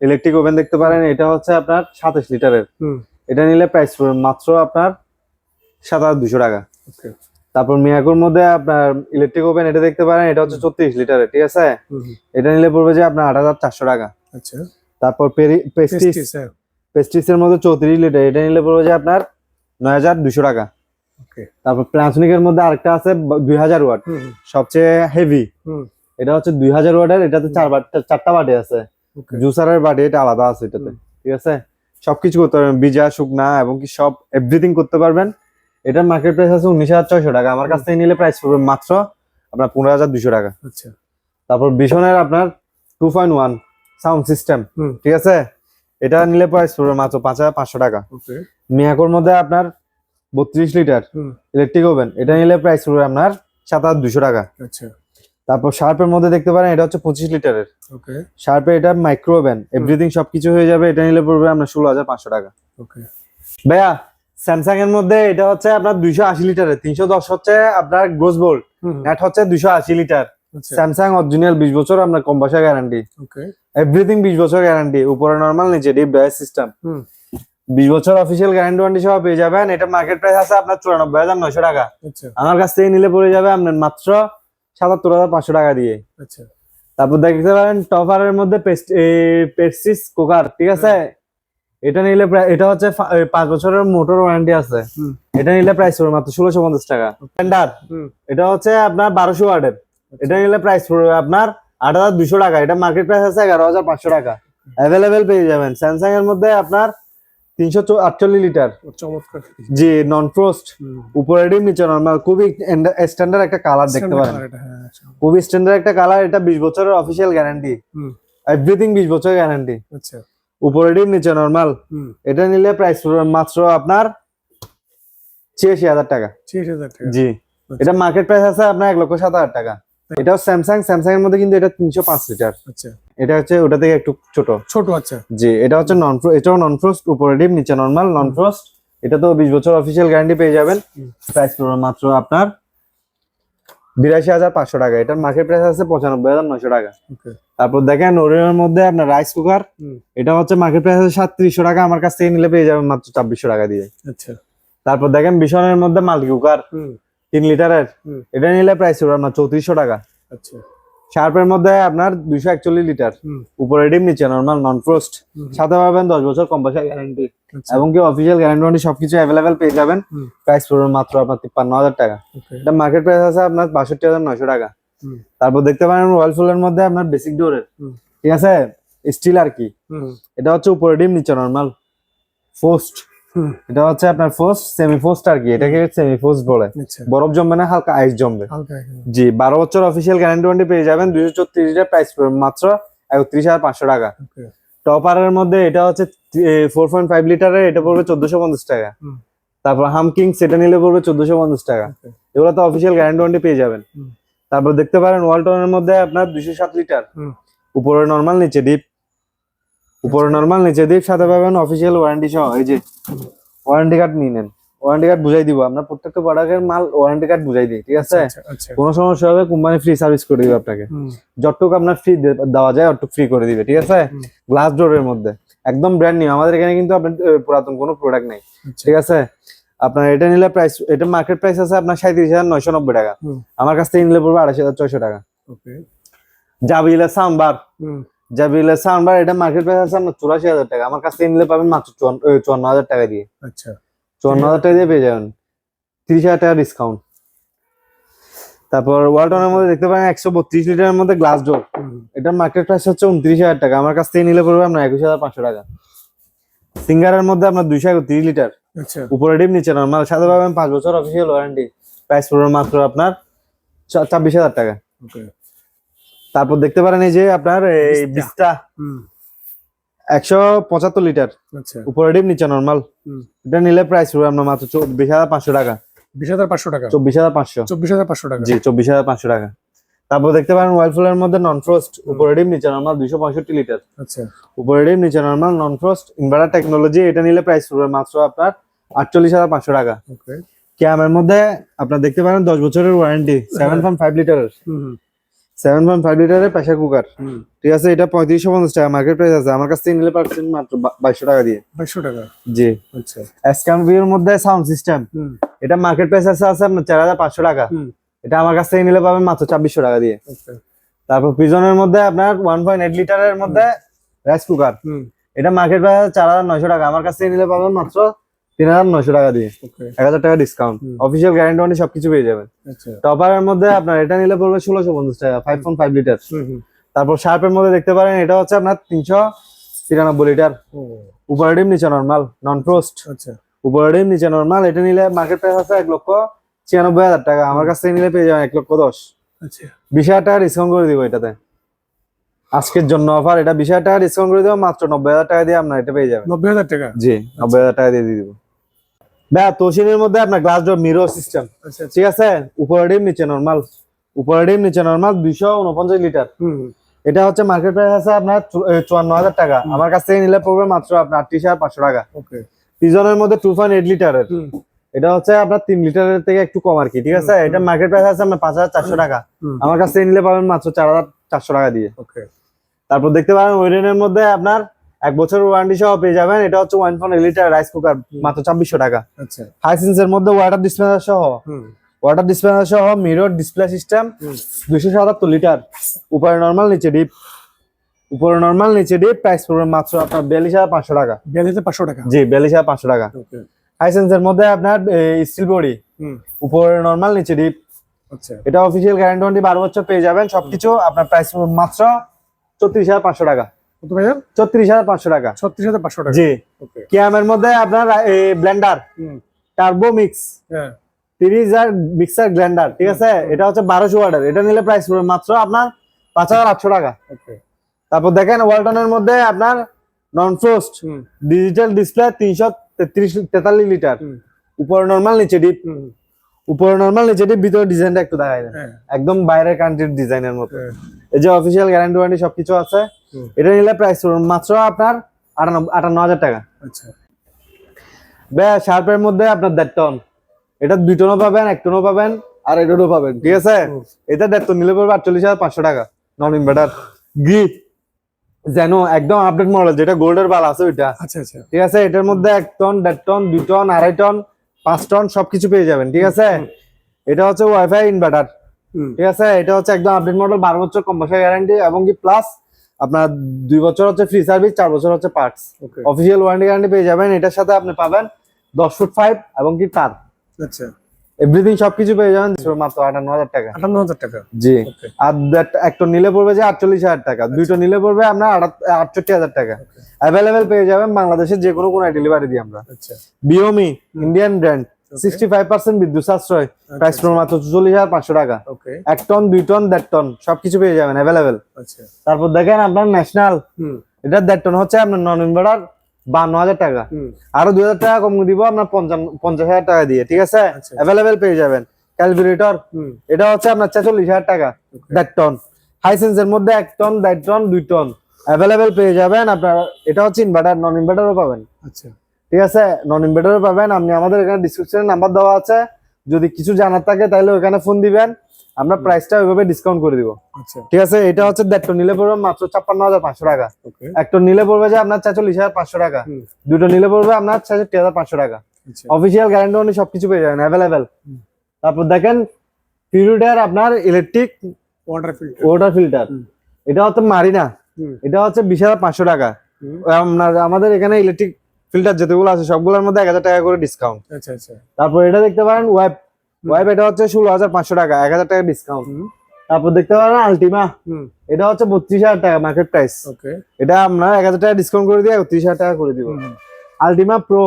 ইলেকট্রিক ওভেন দেখতে পারেন, এটা হচ্ছে আপনার 27 লিটারের, হুম। এটা নিলে প্রাইস পড়বে মাত্র আপনার 7,200 টাকা। ওকে। তারপর মিয়াকোর মধ্যে আপনার ইলেকট্রিক ওভেন এটা দেখতে পারেন, এটা হচ্ছে 34 লিটারের, ঠিক আছে। হুম। এটা নিলে পড়বে যে আপনার 8,400 টাকা। আচ্ছা তারপর পেস্টিস, হ্যাঁ। পেস্টিসের মধ্যে 34 লিটার, এটা নিলে পড়বে যে আপনার 9,200 টাকা। ওকে। তারপর প্যানাসোনিকের মধ্যে আরেকটা আছে 2,000 ওয়াট, হুম। সবচেয়ে হেভি, হুম। এটা হচ্ছে 2,000 ওয়াটের, এটাতে 4টা বাটি আছে, ওকে। জুসারের বাটি এটা আলাদা আছে এটাতে, ঠিক আছে। সবকিছু করতে পারবেন, বিজা শুকনা এবং কি সব এভরিথিং করতে পারবেন। এটার মার্কেট প্রাইস আছে 19,600 টাকা, আমার কাছ থেকে নিলে প্রাইস পড়বে মাত্র আপনার 15,200 টাকা। আচ্ছা তারপর ভীষণের আপনার 2.1 সাউন্ড সিস্টেম, হুম। ঠিক আছে। এটা নিলে প্রাইস পড়বে মাত্র 5,500 টাকা। ওকে। মিয়াকোর মধ্যে আপনার 32 লিটার হুম। ইলেকট্রিক ওভেন, এটা নিলে প্রাইস পড়বে আপনার 7,200 টাকা। আচ্ছা তারপর শার্পের মধ্যে দেখতে পারেন, এটা হচ্ছে 25 লিটারের ওকে। শার্পে, এটা মাইক্রো ওভেন এভরিথিং সবকিছু হয়ে যাবে, এটা নিলে পড়বে আপনার 16,500 টাকা। ওকে। ভাইয়া স্যামসাং এর মধ্যে এটা হচ্ছে আপনার 280 লিটারের, 310 হচ্ছে আপনার গ্রোস বোল্ট, হুম। নেট হচ্ছে 280 লিটার, আচ্ছা স্যামসাং অরিজিনাল 20 বছর আপনার কম পয়সা গ্যারান্টি, ওকে এভরিথিং 20 বছর গ্যারান্টি, উপরে নরমাল নিচে ডিপ ডয়ার সিস্টেম, হুম 20 বছর অফিসিয়াল গ্যারান্টি ওয়ারেন্টি সহ পেয়ে যাবেন। এটা মার্কেট প্রাইস আছে আপনার 94,900 টাকা, আচ্ছা আমার কাছ থেকে নিলে পড়ে যাবে আপনার মাত্র 77,500 টাকা দিয়ে। আচ্ছা তারপর দেখতে পারেন টপারের মধ্যে পেস্টিস কুকার, ঠিক আছে, এটা নিলে এটা হচ্ছে 5 বছরের মোটর ওয়ারেন্টি আছে, হুম এটা নিলে প্রাইস পড়বে মাত্র 1650 টাকা। স্ট্যান্ডার্ড, হুম এটা হচ্ছে আপনার 1200 ওয়াটের, এটা নিলে প্রাইস পড়বে আপনার 8,200 টাকা, এটা মার্কেট প্রাইস আছে 11,500 টাকা। অ্যাভেলেবেল পেয়ে যাবেন। স্যামসাং এর মধ্যে আপনার 348 লিটার, চমৎকার জি নন ফ্রস্ট, উপরে ডিম নিচে নরমাল, খুবই স্ট্যান্ডার্ড একটা কালার দেখতে পারেন, হ্যাঁ খুবই স্ট্যান্ডার্ড একটা কালার। এটা 20 বছরের অফিসিয়াল গ্যারান্টি, হুম এভরিথিং 20 বছর গ্যারান্টি, আচ্ছা উপরে ডিম নিচে নরমাল। হুম এটা নিলে প্রাইস মাত্র আপনার 86,000 টাকা, 60,000 টাকা জি। এটা মার্কেট প্রাইস আছে আপনার 1,07,000 টাকা। এটাও স্যামসাং, স্যামসাং এর মধ্যে কিন্তু এটা 305 লিটার, আচ্ছা এটা হচ্ছে ওটা থেকে একটু ছোট, ছোট আচ্ছা জি। এটা হচ্ছে নন ফ্রস্ট, এটাও নন ফ্রস্ট, উপরে ডিম নিচে নরমাল, নন ফ্রস্ট। এটা তো 20 বছর অফিসিয়াল গ্যারান্টি পেয়ে যাবেন। প্রাইস পড়বে মাত্র আপনার 82,500 টাকা, এটার মার্কেট প্রাইস আছে 95,900 টাকা। ওকে তারপর দেখেন ওরিওর মধ্যে আপনার রাইস কুকার, হুম এটা হচ্ছে মার্কেট প্রাইস আছে 3700 টাকা, আমার কাছ থেকে নিলে পেয়ে যাবেন মাত্র 2400 টাকা দিয়ে। আচ্ছা তারপর দেখেন বিশনের মধ্যে মাল্টি কুকার হুম 3 লিটারের, হুম এটা নিলে প্রাইস পড়বে আপনার 3400 টাকা। আচ্ছা শার্পের মধ্যে আপনার 241 লিটার, হুম উপরে ডিম নিচে নরমাল, নন ফ্রস্ট, হুম, সাথে পাবেন 10 বছর কম পয়সা গ্যারান্টি, আচ্ছা এবং কি অফিসিয়াল গ্যারান্টি ওয়ারেন্টি সবকিছু অ্যাভেলেবেল পেয়ে যাবেন। হুম প্রাইস পড়বে মাত্র আপনার 53,000 টাকা, ওকে এটা মার্কেট প্রাইস আছে আপনার 62,900 টাকা। হুম তারপর দেখতে পারেন ওয়ালফুলের মধ্যে আপনার বেসিক ডোরের, হুম ঠিক আছে, স্টিল আর কি, হুম এটা হচ্ছে উপরে ডিম নিচে নরমাল, ফোস্ট, হুম এটা হচ্ছে আপনার ফোস্ট সেমি ফোস্ট আর কি, এটাকে সেমি ফোস্ট বলে। আচ্ছা বরফ জমবে না, হালকা আইস জমবে, হালকা এখানে। জি। 12 বছর অফিসিয়াল গ্যারান্টি ওয়ারেন্টি পেয়ে যাবেন। 234 লিটার, প্রাইস পড়বে মাত্র 31,500 টাকা। ওকে টপারের মধ্যে এটা হচ্ছে 4.5 লিটারের, এটা পড়বে 1450 টাকা। হুম তারপর হামকিং সেটা নিলে পড়বে 1450 টাকা, ওকে এগুলো তো অফিসিয়াল গ্যারান্টি ওয়ারেন্টি পেয়ে যাবেন। হুম তারপর দেখতে পারেন ওয়ালটনের মধ্যে আপনার 207 লিটার, হুম উপরে নরমাল নিচে ডিপ, উপরে নরমাল নিচে ডিপ, সাথে পাবেন অফিসিয়াল ওয়ারেন্টি সহ। এই যে ওয়ারেন্টি কার্ড নিয়ে নেন, ওয়ারেন্টি কার্ড বুঝাই দিব, আপনার প্রত্যেকটা প্রোডাক্টের মাল ওয়ারেন্টি কার্ড বুঝাই দিই, ঠিক আছে। আচ্ছা আচ্ছা কোনো সমস্যা হবে কোম্পানি ফ্রি সার্ভিস করে দিবে আপনাকে, হুম যতটুকু আপনার ফ্রি দেওয়া যায় অতটুকু ফ্রি করে দিবে, ঠিক আছে। হুম। গ্লাস ডোরের মধ্যে একদম ব্র্যান্ড নিউ, আমাদের এখানে কিন্তু আপনার পুরাতন কোনো প্রোডাক্ট নেই, আচ্ছা ঠিক আছে। আপনার এটা নিলে প্রাইস, এটা মার্কেট প্রাইস আছে আপনার 37,990 টাকা, হুম আমার কাছ থেকে নিলে পড়বে 28,600 টাকা। ওকে জাবিলের সাউন্ডবার, হুম জাবিলের সাউন্ডবার, এটা মার্কেট প্রাইস আছে আপনার 84,000 টাকা, আমার কাছ থেকে নিলে পাবেন মাত্র 54,000 টাকা দিয়ে, আচ্ছা 54,000 টাকা দিয়ে পেয়ে যাবেন, 30,000 টাকা ডিসকাউন্ট। তারপর ওয়ালটনের মধ্যে দেখতে পারেন 132 লিটারের মধ্যে গ্লাস ডোর, হুম এটার মার্কেট প্রাইস হচ্ছে 29,000 টাকা, আমার কাছ থেকে নিলে পড়বে আপনার 21,500 টাকা। সিঙ্গারের মধ্যে আপনার 231 লিটার, আচ্ছা উপরে ডিম নিচে নরমাল, সাথে পাবেন 5 বছর অফিসিয়াল ওয়ারেন্টি, প্রাইস পড়বে মাত্র আপনার 24,000 টাকা। ওকে তারপর দেখতে পারেন এই যে আপনার এই বিস্তা হুম 175 লিটার, আচ্ছা উপরে ডিম নিচে নরমাল, হুম এটা নিলে প্রাইস পড়বে আপনার মাত্র 24,500 টাকা, 20,500 টাকা 24,500, 24,500 টাকা জি 24,500 টাকা। তারপর দেখতে পারেন ওয়ালফুলের মধ্যে নন ফ্রস্ট, উপরে ডিম নিচে নরমাল 265 লিটার, আচ্ছা উপরে ডিম নিচে নরমাল, নন ফ্রস্ট, ইনভার্টার টেকনোলজি, এটা নিলে প্রাইস পড়বে মাত্র আপনার 48,500 টাকা। ওকে ক্যামের মধ্যে আপনার দেখতে পারেন 10 বছরের ওয়ারেন্টি, 7.5 লিটারের, হুম হুম 7.5 লিটারের প্রেসার কুকার, হুম ঠিক আছে, এটা 3550 টাকা মার্কেট প্রাইস আছে, আমার কাছ থেকে নিলে পাচ্ছেন মাত্র 2200 টাকা দিয়ে, 2200 টাকা জি। আচ্ছা এসকামভির মধ্যে সাউন্ড সিস্টেম, হুম এটা মার্কেট প্রাইস আছে আপনার 4,500 টাকা, হুম এটা আমার কাছ থেকে নিলে পাবেন মাত্র 2400 টাকা দিয়ে। আচ্ছা তারপর পিজনের মধ্যে আপনার 1.8 লিটারের মধ্যে রাইস কুকার, হুম এটা মার্কেট প্রাইস 4,900 টাকা, আমার কাছ থেকে নিলে পাবেন মাত্র 3,900 টাকা দিয়ে, ওকে 1,000 টাকা ডিসকাউন্ট, অফিসিয়াল গ্যারান্টি ওয়ারেন্টি সবকিছু পেয়ে যাবেন। আচ্ছা টপারের মধ্যে আপনার এটা নিলে পড়বে 1,650 টাকা, 5.5 লিটার। হুম হুম তারপর শার্পের মধ্যে দেখতে পারেন এটা হচ্ছে আপনার 393 লিটার, ও উপরে ডিম নিচে নরমাল, নন ফ্রস্ট, আচ্ছা উপরে ডিম নিচে নরমাল, এটা নিলে মার্কেট প্রাইস আছে 1,96,000 টাকা, আমার কাছ থেকে নিলে পেয়ে যাবেন 1,10,000, আচ্ছা 20,000 টাকা ডিসকাউন্ট করে দিব এটাতে, আজকের জন্য অফার, এটা 20,000 টাকা ডিসকাউন্ট করে দেবো, মাত্র 90,000 টাকা দিয়ে আপনার এটা পেয়ে যাবেন, 90,000 টাকা জি 90,000 টাকা দিয়ে দিব। ভাইয়া তোশিনের মধ্যে আপনার গ্লাস ডোর মিরর সিস্টেম, আচ্ছা ঠিক আছে, উপরে ডিম নিচে নরমাল, উপরে ডিম নিচে নরমাল 249 লিটার, হুম এটা হচ্ছে মার্কেট প্রাইস আছে আপনার 54,000 টাকা, আমার কাছ থেকে নিলে পড়বে মাত্র আপনার 38,500 টাকা। ওকে পিজনের মধ্যে 2.8 লিটারের, হুম এটা হচ্ছে আপনার 3 লিটারের থেকে একটু কম আর কি, ঠিক আছে। এটা মার্কেট প্রাইস আছে আপনার 5400 টাকা, আমার কাছ থেকে নিলে পাবেন মাত্র 4400 টাকা দিয়ে। ওকে। তারপর দেখতে পারেন ওয়েডেনের মধ্যে আপনার 1 বছর ওয়ারেন্টি সহ পেয়ে যাবেন। এটা হচ্ছে 1.8 লিটার রাইস কুকার, মাত্র 2400 টাকা। আচ্ছা। হাইসেন্স এর মধ্যে ওয়াটার ডিসপেন্সার সহ মিরর ডিসপ্লে সিস্টেম, 277 লিটার, উপরে নরমাল নিচে ডিপ, প্রাইস পড়বে মাত্র আপনার 42500 টাকা। 42500 টাকা। জি, 42500 টাকা। ওকে। হাইসেন্স এর মধ্যে আপনার স্টিল বডি, উপরে নরমাল নিচে ডিপ। আচ্ছা। এটা অফিসিয়াল গ্যারান্টি 12 বছর পেয়ে যাবেন সবকিছু। আপনার প্রাইস পড়বে মাত্র 34500 টাকা। কত ভাইয়া? 34500 টাকা। 36500 টাকা। জি। ওকে। কিয়ামের মধ্যে আপনার ব্লেন্ডার টার্বো মিক্স, হ্যাঁ। 30 মিক্সার গ্রাইন্ডার, ঠিক আছে। এটা হচ্ছে 1200 ওয়াটের, এটা নিলে প্রাইস পড়বে মাত্র আপনার 5800 টাকা। ওকে। তারপর দেখেন ওয়ালটনের মধ্যে আপনার নন ফ্রোস্ট ডিজিটাল ডিসপ্লে 343 লিটার, উপরে নরমাল নিচে ডিপ, ভিতরে ডিজাইনটা একটু দেখাই দেন, একদম বাইরের কান্ট্রির ডিজাইনের মতো। এই যে অফিসিয়াল গ্যারান্টি ওয়ারেন্টি সবকিছু আছে। এটা নিলে প্রাইস পড়বে মাত্র আপনার 58000 টাকা। আচ্ছা। শার্পের মধ্যে আপনার 1.5 টন, এটা 2 টনও পাবেন, 1 টনও পাবেন, আর 1 টনও পাবেন, ঠিক আছে। এটা 1.5 টন নিলে পড়বে 48500 টাকা। নন ইনভার্টার গ্রিপ যেন একদম আপডেট মডেল, যেটা গোল্ডের বাল আছে ওইটা। আচ্ছা আচ্ছা। ঠিক আছে। এটার মধ্যে 1 ton, 1.5 ton, 2 ton, 2.5 ton, 5 ton সবকিছু পেয়ে যাবেন, ঠিক আছে। এটা হচ্ছে ওয়াইফাই ইনভার্টার, ঠিক আছে। এটা হচ্ছে একদম আপডেট মডেল, 12 বছর কম্পালসারি গ্যারান্টি, এবং কি প্লাস আপনার 2 বছর হচ্ছে ফ্রি সার্ভিস, 4 বছর হচ্ছে পার্টস। অফিসিয়াল ওয়ারেন্টি গ্যারান্টি পেয়ে যাবেন। এটার সাথে আপনি পাবেন 10 ফুট 5 এবং কি তার, আচ্ছা, এভরিথিং সবকিছু পেয়ে যাবেন মাত্র 58000 টাকা। 58000 টাকা। জি। আর একটা নিলে পড়বে যে 48000 টাকা, দুইটা নিলে পড়বে আপনার 68000 টাকা। অ্যাভেলেবেল পেয়ে যাবেন বাংলাদেশের যে কোনো কোনায় ডেলিভারি দিই আমরা। আচ্ছা। বিওমি ইন্ডিয়ান ব্র্যান্ড, 65% বিদ্যুৎ সাশ্রয়, প্রাইস পড়বে মাত্র 44500 টাকা। ওকে। 1 টন, 2 টন, 1.5 টন সবকিছু পেয়ে যাবেন অ্যাভেলেবেল। আচ্ছা। তারপর দেখেন আপনার ন্যাশনাল, এটা 1.5 টন হচ্ছে আপনার নন ইনভার্টার 52000 টাকা, আরো 2000 টাকা কম দিব আপনার 50000 টাকা দিয়ে, ঠিক আছে। অ্যাভেলেবেল পেয়ে যাবেন। ক্যালকুলেটর, এটা হচ্ছে আপনার 44000 টাকা, 1.5 টন। হাইসেন্স এর মধ্যে 1 টন, 1.5 টন, 2 টন অ্যাভেলেবেল পেয়ে যাবেন আপনার। এটা হচ্ছে ইনভার্টার, নন ইনভার্টারও পাবেন। আচ্ছা, ঠিক আছে। নন ইনভার্টারও পাবেন। আপনি আমাদের এখানে ডিসক্রিপশনে নাম্বার দেওয়া আছে, যদি কিছু জানার থাকে তাহলে ওখানে ফোন দিবেন, আমরা প্রাইসটা ওইভাবে ডিসকাউন্ট করে দিব। আচ্ছা, ঠিক আছে। এটা হচ্ছে 1.5 টন নিলে পড়বে মাত্র 56500 টাকা। 1 টন নিলে পড়বে যে আপনার 44500 টাকা, 2 টন নিলে পড়বে আপনার 66500 টাকা। অফিসিয়াল গ্যারান্টি ওয়ারেন্টি সবকিছু পেয়ে যাবেন অ্যাভেলেবেল। তারপর দেখেন পিউরিটার আপনার ইলেকট্রিক ওয়াটার ফিল্টার, এটা হচ্ছে মারিনা, এটা হচ্ছে 20500 টাকা। আমাদের এখানে ইলেকট্রিক ফিল্টার যেগুলো আছে সবগুলোর মধ্যে 1000 টাকা করে ডিসকাউন্ট। আচ্ছা আচ্ছা। তারপর এটা দেখতে পারেন ওয়াইপ, এটা হচ্ছে 16500 টাকা, 1000 টাকা ডিসকাউন্ট। তারপর দেখতে পারেন আলটিমা, এটা হচ্ছে 32000 টাকা মার্কেট প্রাইস, এটা আমরা 1000 টাকা ডিসকাউন্ট করে দিয়ে 33000 টাকা করে দিব। আলটিমা প্রো,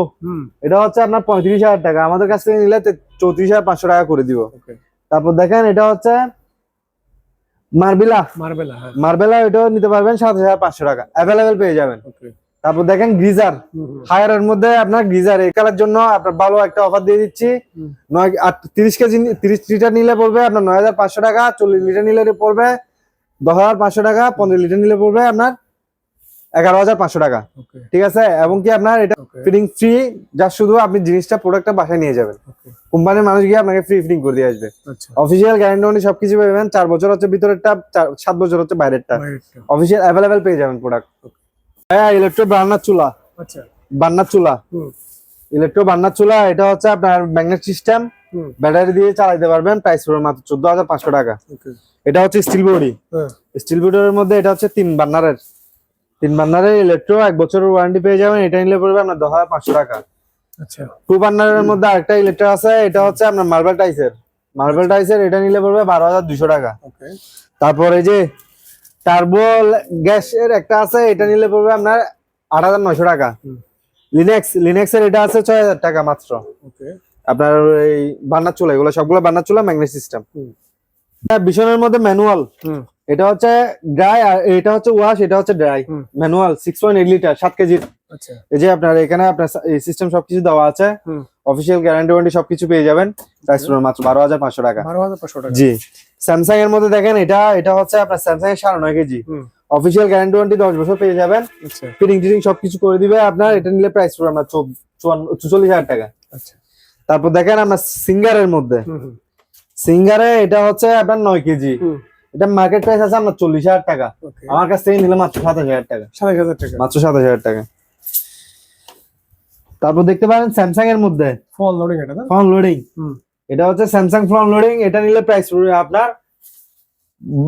এটা হচ্ছে আপনার 35000 টাকা, আমাদের কাছ থেকে নিলে 34500 টাকা করে দিব। তারপর দেখেন এটা হচ্ছে মার্বেলা, এটাও নিতে পারবেন 7500 টাকা, অ্যাভেলেবেল পেয়ে যাবেন। তারপর দেখেন গ্রিজার, হায়ারের মধ্যে আপনার গ্রিজার একালের জন্য আপনার ভালো একটা অফার দিয়ে দিচ্ছি। 30 লিটার নিলে পড়বে আপনার 9500 টাকা, 40 লিটার নিলে পড়বে 10500 টাকা, 15 লিটার নিলে পড়বে আপনার 11500 টাকা। ঠিক আছে। এবং কি আপনার এটা ফিটিং ফ্রি, যা শুধু আপনি জিনিসটা প্রোডাক্টটা বাসায় নিয়ে যাবেন, কোম্পানির মানুষ গিয়ে আপনাকে ফ্রি ফিটিং করে দিয়ে আসবে। অফিসিয়াল গ্যারান্টি ওয়ারেন্টি সবকিছু পাবেন। 4 বছর হচ্ছে ভিতরেরটা, 7 বছর হচ্ছে বাইরেরটা। অফিসিয়াল অ্যাভেলেবেল পেয়ে যাবেন প্রোডাক্ট। হ্যাঁ, ইলেকট্রো বার্নার চুলা, ইলেকট্রো বার্নার চুলা, এটা হচ্ছে আপনার ম্যাগনেট সিস্টেম, ব্যাটারি দিয়ে চালাতে পারবেন, প্রাইস পড়বে মাত্র 14500 টাকা। এটা হচ্ছে স্টিল বডি, স্টিল বডির মধ্যে এটা হচ্ছে 3 বার্নারের ইলেকট্রো, 1 বছরের ওয়ারেন্টি পেয়ে যাবেন। এটা নিলে পড়বে আপনার 10500 টাকা। আচ্ছা। 2 বার্নারের মধ্যে আরেকটা ইলেকট্রো আছে, এটা হচ্ছে আপনার মার্বেল টাইসের, এটা নিলে পড়বে 12200 টাকা। তারপর এই যে টার্বো গ্যাসের একটা আছে, এটা নিলে পড়বে আপনার 8900 টাকা। লিনেক্সের এটা আছে 6000 টাকা মাত্র। আপনার এই বার্নার চুলা, এগুলো সবগুলো বার্নার চুলা, ম্যাগনেট সিস্টেম। বিশনের মধ্যে ম্যানুয়াল, এটা হচ্ছে ড্রাই আর এটা হচ্ছে ওয়াশ, এটা হচ্ছে ড্রাই। Manual 6.8 litre 7 KG. এই যে আপনার এখানে আপনার এই সিস্টেম সবকিছু দেওয়া আছে, অফিসিয়াল গ্যারান্টি ওয়ারেন্টি সবকিছু পেয়ে যাবেন, প্রাইস পড়বে মাত্র 12500 টাকা। 12500 টাকা। জি। স্যামসাং এর মধ্যে দেখেন এটা হচ্ছে আপনার স্যামসাং এর 9.5 কেজি, অফিসিয়াল গ্যারান্টি ওয়ারেন্টি 10 বছর পেয়ে যাবেন, ফিটিং টিটিং সবকিছু করে দিবে আপনার। এটা নিলে প্রাইস পড়বে আপনার 44000 টাকা। আচ্ছা। তারপর দেখেন আমরা সিঙ্গারের মধ্যে, সিঙ্গারে এটা হচ্ছে আপনার 9 কেজি, এটা মার্কেট প্রাইস আছে আপনার 40,000 টাকা, আমার কাছ থেকে নিলে মাত্র 27,000 টাকা, 27,000 টাকা, মাত্র 27,000 টাকা। তারপর দেখতে পারেন স্যামসাং এর মধ্যে ফোন লোডিং, এটা না ফ্রন্ট লোডিং, এটা হচ্ছে স্যামসাং ফ্রন্ট লোডিং, এটা নিলে প্রাইস পড়বে আপনার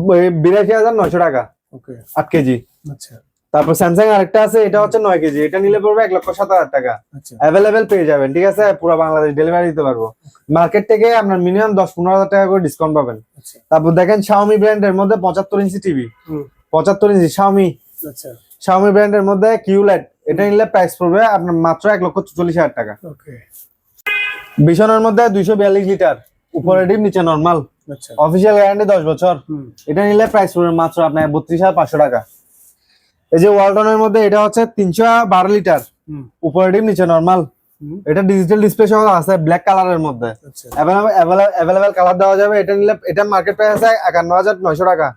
82,900 টাকা, ওকে 8 কেজি। আচ্ছা তারপর স্যামসাং আরেকটা আছে, এটা হচ্ছে 9 কেজি, এটা নিলে পড়বে 1,07,000 টাকা, আচ্ছা অ্যাভেলেবেল পেয়ে যাবেন, ঠিক আছে, পুরো বাংলাদেশ ডেলিভারি দিতে পারবো। মার্কেট থেকে আপনার মিনিমাম 10-15,000 টাকা করে ডিসকাউন্ট পাবেন। আচ্ছা তারপর দেখেন শাওমি ব্র্যান্ডের মধ্যে 75 ইঞ্চি টিভি, 75 ইঞ্চি শাওমি, আচ্ছা শাওমি ব্র্যান্ডের মধ্যে কিউলেট, এটা নিলে প্রাইস পড়বে আপনার মাত্র 1,44,000 টাকা। ওকে বিশনের মধ্যে 242 লিটার, উপরে ডিপ নিচে নরমাল, আচ্ছা অফিসিয়াল গ্যারান্টি 10 বছর, এটা নিলে প্রাইস পড়বে মাত্র আপনার 32,500 টাকা। এই যে ওয়ালটনের মধ্যে এটা হচ্ছে 312 লিটার, উপরে ডিপ নিচে নরমাল, এটা ডিজিটাল ডিসপ্লে সহ আছে, ব্ল্যাক কালারের মধ্যে, আচ্ছা অ্যাভেলেবেল কালার দেওয়া যাবে। এটা নিলে, এটা মার্কেট প্রাইস আছে 51,900 টাকা,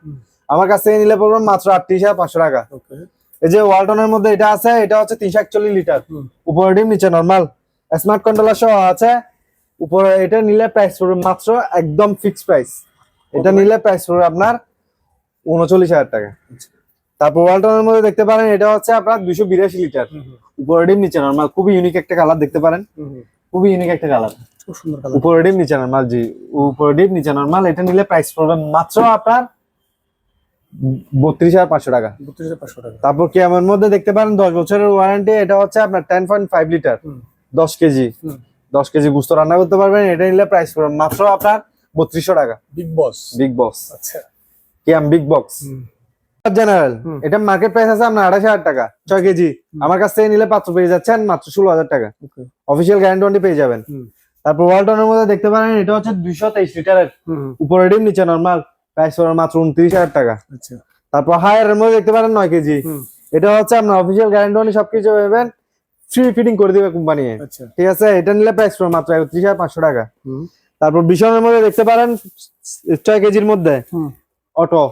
আমার কাছ থেকে নিলে পড়বে মাত্র 38,500 টাকা। ওকে এই যে ওয়ালটনের মধ্যে এটা আছে, এটা হচ্ছে 341 লিটার, উপরে ডিপ নিচে নরমাল, স্মার্ট কন্ট্রোলার সহ আছে, উপরে এটা নিলে প্রাইস পড়বে মাত্র একদম ফিক্স প্রাইস, এটা নিলে প্রাইস পড়বে আপনার 39,000 টাকা। তারপর ওয়ালটনের মধ্যে দেখতে পারেন এটা হচ্ছে আপনার 282 লিটার, উপরে ডিপ নিচে নরমাল, খুবই ইউনিক একটা কালার দেখতে পারেন, খুবই ইউনিক একটা কালার, খুব সুন্দর কালার, উপরে ডিপ নিচে নরমাল, জি উপরে ডিপ নিচে নরমাল, এটা নিলে প্রাইস পড়বে মাত্র আপনার 32,500 টাকা। 32,500 টাকা। তারপর কি আমার মধ্যে দেখতে পারেন 10 বছরের ওয়ারেন্টি, এটা হচ্ছে আপনার 10.5 লিটার, 10 কেজি, 10 কেজি গুস্ত রান্না করতে পারবেন, এটা নিলে প্রাইস পড়বে মাত্র আপনার 3200 টাকা। বিগ বস, বিগ বক্স, আচ্ছা কি আম বিগ বক্স জেনারেল, এটা মার্কেট প্রাইস আছে আপনার 28,000 টাকা, 6 কেজি, আমার কাছ থেকে নিলে পাত্র পেয়ে যাচ্ছেন মাত্র 16,000 টাকা, ওকে অফিসিয়াল গ্যারান্টি পেয়ে যাবেন। তারপর ওয়ালটনের মধ্যে দেখতে পারেন এটা হচ্ছে 223 লিটারের, উপরে ডিম নিচে নরমাল, প্রাইস পড়বে মাত্র 29,000 টাকা। আচ্ছা তারপর হায়ারের মধ্যে দেখতে পারেন 9 কেজি, এটা হচ্ছে আপনার অফিসিয়াল গ্যারান্টি সবকিছু পাবেন, ফ্রি ফিটিং করে দিবে কোম্পানি, আচ্ছা ঠিক আছে, এটা নিলে প্রাইস পড়বে মাত্র 31,500 টাকা। তারপর বিশনের মধ্যে দেখতে পারেন 6 কেজির মধ্যে অটো,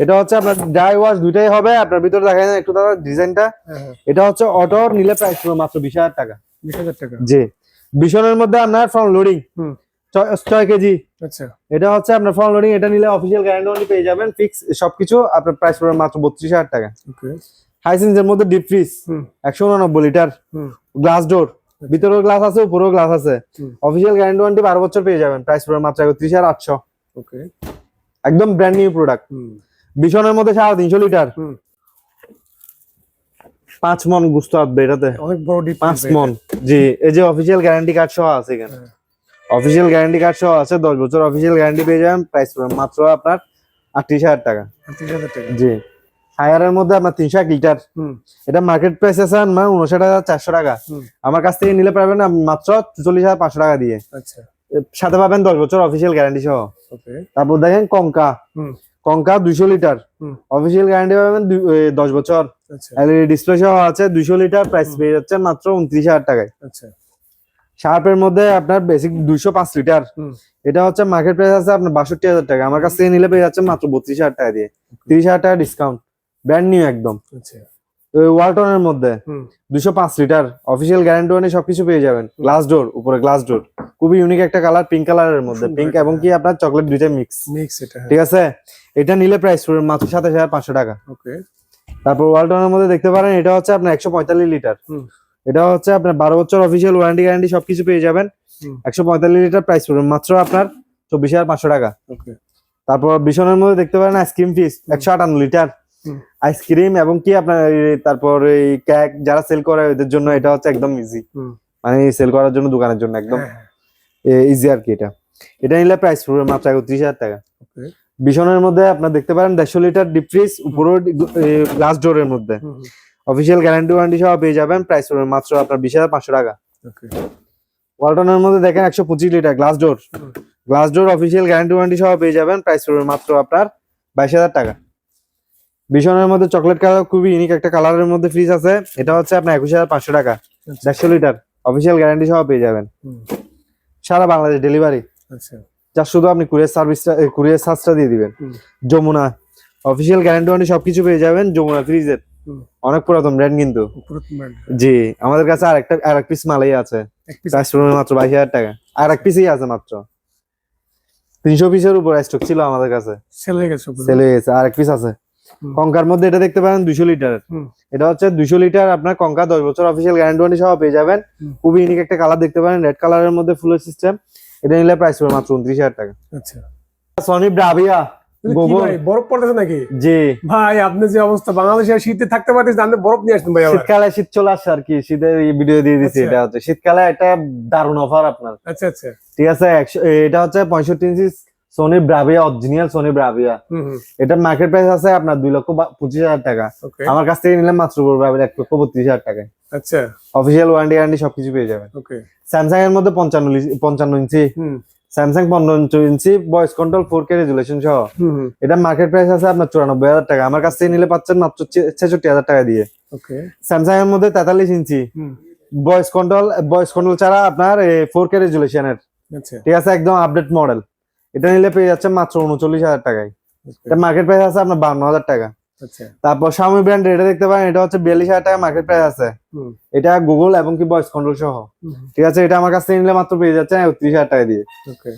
এটা হচ্ছে আপনার ড্রাই ওয়াশ দুইটাই হবে, আপনার ভিতরে দেখা যায় একটু দাদা ডিজাইনটা, এটা হচ্ছে অটো, নিলে প্রাইস পড়বে মাত্র 20,000 টাকা, 20,000 টাকা। জি। বিশনের মধ্যে আপনার ফ্রন্ট লোডিং 6 কেজি, আচ্ছা এটা হচ্ছে আপনার ফ্রন্ট লোডিং, এটা নিলে অফিসিয়াল গ্যারান্টি পেয়ে যাবেন, ফিক্স সবকিছু, আপনার প্রাইস পড়বে মাত্র 32,000 টাকা। ওকে হাইসেন্সের মধ্যে deep fridge 189 litre, glass door, ভিতরেও গ্লাস আছে উপরেও গ্লাস আছে, অফিসিয়াল গ্যারান্টি 12 বছর পেয়ে যাবেন, প্রাইস পড়বে মাত্র 31,800, ওকে একদম ব্র্যান্ড নিউ প্রোডাক্ট। বিশনের মধ্যে 350 লিটার, 5 মন গুস্ত আসবে এটাতে, অনেক বড় ডিপ 5 মন, জি। এই যে অফিসিয়াল গ্যারান্টি কার্ড সহ আছে এখানে, অফিসিয়াল গ্যারান্টি কার্ড সহ আছে, 10 বছর অফিসিয়াল গ্যারান্টি পেয়ে যাবেন, প্রাইস পড়বে মাত্র আপনার 38,000 টাকা, 30,000 টাকা। জি। হায়ারের মধ্যে আপনার 301 লিটার, এটা মার্কেট প্রাইস আছে আপনার 59,400 টাকা, আমার কাছ থেকে নিলে পাবেন মাত্র 44,500 টাকা দিয়ে, আচ্ছা সাথে পাবেন 10 বছর অফিসিয়াল গ্যারান্টি সহ। ওকে তারপর দেখেন কঙ্কা, কঙ্কা 200 লিটার, অফিসিয়াল গ্যারান্টি পাবেন 10 বছর, আচ্ছা এলইডি ডিসপ্লে সহ আছে, 200 লিটার, প্রাইস পেয়ে যাচ্ছে মাত্র 29,000 টাকায়। আচ্ছা শার্পের মধ্যে আপনার বেসিক 205 লিটার, এটা হচ্ছে মার্কেট প্রাইস আছে আপনার 62,000 টাকা, আমার কাছ থেকে নিলে পেয়ে যাচ্ছে মাত্র 32,000 টাকা দিয়ে, 30,000 টাকা ডিসকাউন্ট, ব্র্যান্ড নিউ একদম। আচ্ছা ওয়ালটনের মধ্যে 205 লিটার, অফিসিয়াল গ্যারান্টি সবকিছু পেয়ে যাবেন, গ্লাস ডোর, উপরে গ্লাস ডোর, খুবই ইউনিক একটা কালার, পিঙ্ক কালারের মধ্যে, পিঙ্ক এবং কি আপনার চকলেট দুইটা মিক্স, এটা ঠিক আছে, এটা নিলে প্রাইস পড়বে মাত্র 27,500 টাকা। ওকে তারপর ওয়ালটনের মধ্যে দেখতে পারেন এটা হচ্ছে আপনার 145 লিটার, এটা হচ্ছে আপনার 12 বছর অফিসিয়াল ওয়ারেন্টি গ্যারান্টি সবকিছু পেয়ে যাবেন, 145 লিটার, প্রাইস পড়বে মাত্র আপনার 24,500 টাকা। ওকে তারপর বিশনের মধ্যে দেখতে পারেন আইসক্রিম ফিস 158 লিটার, আইসক্রিম এবং কি আপনার তারপর এই কেক যারা সেল করে ওদের জন্য এটা হচ্ছে একদম ইজি, মানে সেল করার জন্য দোকানের জন্য একদম ইজি আর কি, এটা নিলে প্রাইস পড়বে মাত্র 31,000 টাকা। বিশনের মধ্যে আপনার দেখতে পারেন 150 লিটার ডিপ ফ্রিজ, উপরে গ্লাস ডোরের মধ্যে, অফিসিয়াল গ্যারান্টি ওয়ারেন্টি সহ পেয়ে যাবেন, প্রাইস পড়বে মাত্র আপনার 20,500 টাকা। ওয়ালটনের মধ্যে দেখেন 125 litre glass door, glass door official guarantee warranty সহ পেয়ে যাবেন, প্রাইস পড়বে মাত্র আপনার 22,000 টাকা। বিশনের মধ্যে চকলেট কালার, খুবই ইউনিক একটা কালারের মধ্যে ফ্রিজ আছে, এটা হচ্ছে আপনার 21,500 টাকা, 150 লিটার, অফিসিয়াল গ্যারান্টি সহ পেয়ে যাবেন, সারা বাংলাদেশ ডেলিভারি, আচ্ছা যা শুধু আপনি কুরিয়ার সার্ভিসটা কুরিয়ার চার্জটা দিয়ে দিবেন। যমুনা, অফিসিয়াল গ্যারান্টি ওয়ারেন্টি সবকিছু পেয়ে যাবেন যমুনা ফ্রিজের। হুম। অনেক পুরাতন ব্র্যান্ড কিন্তু। পুরাতন brand। জি, আমাদের কাছে আরেক পিস মালাই আছে, এক piece প্রাইস পড়বে মাত্র 22,000 টাকা। আর এক পিসই আছে মাত্র, 300 পিসের উপর স্টক ছিল আমাদের কাছে, sell হয়ে গেছে পুরো। সেল হয়ে গেছে। আর এক পিস আছে হুম। কঙ্কার মধ্যে, এটা দেখতে পারেন 200 লিটার। হুম। এটা হচ্ছে 200 লিটার আপনার কঙ্কা, 10 বছর অফিসিয়াল গ্যারান্টি সহ পেয়ে যাবেন। হুম। খুবই ইউনিক একটা কালার দেখতে পারেন, রেড কালারের মধ্যে ফুলের সিস্টেম। এটা নিলে প্রাইস পড়বে মাত্র 29,000 টাকা। আচ্ছা। সনি ব্রাভিয়া কি গোবর। ভাই বরফ পড়তেছে নাকি? জি, ভাই আপনি যে অবস্থা, বাংলাদেশে শীতে থাকতে পারতেছেন, আপনি বরফ নিয়ে আসতেন ভাই আবার। শীতকালে শীত চলে আসছে আর কি, শীতের ভিডিও দিয়ে দিচ্ছি। আচ্ছা। এটা হচ্ছে শীতকালে একটা দারুণ অফার আপনার, আচ্ছা আচ্ছা। ঠিক আছে। এটা হচ্ছে 65 ইঞ্চি Sony Bravia, original Sony Bravia. হুম হুম। এটা মার্কেট প্রাইস আছে আপনার 2,25,000 টাকা। ওকে। আমার কাছ থেকে নিলে মাত্র পড়বে 1,32,000 টাকায়। আচ্ছা। অফিসিয়াল ওয়ারেন্টি গ্যারান্টি সবকিছু পেয়ে যাবেন। ওকে। স্যামসাং এর মধ্যে 55 ইঞ্চি, হুম Samsung 55 inch voice control 4K resolution সহ। হুম হুম। এটা মার্কেট প্রাইস আছে আপনার 94,000 টাকা। আমার কাছ থেকে নিলে পাচ্ছেন মাত্র 66,000 টাকা দিয়ে। ওকে। স্যামসাং এর মধ্যে 43 ইঞ্চি হুম। ভয়েস কন্ট্রোল ছাড়া আপনার 4K রেজুলেশনের, আচ্ছা। ঠিক আছে, একদম আপডেট মডেল। এটা নিলে পেয়ে যাচ্ছে মাত্র 39,000 টাকায়। Okay, এটা মার্কেট প্রাইস আছে আপনার 52,000 টাকা। আচ্ছা। তারপর Xiaomi ব্র্যান্ড, এটা দেখতে পারেন, এটা হচ্ছে 42,000 টাকা মার্কেট প্রাইস আছে। হুম এটা গুগল এবং কি ভয়েস কন্ট্রোল সহ, হুম। ঠিক আছে। এটা আমার কাছ থেকে নিলে মাত্র পেয়ে যাচ্ছে 30,000 টাকা দিয়ে। ওকে।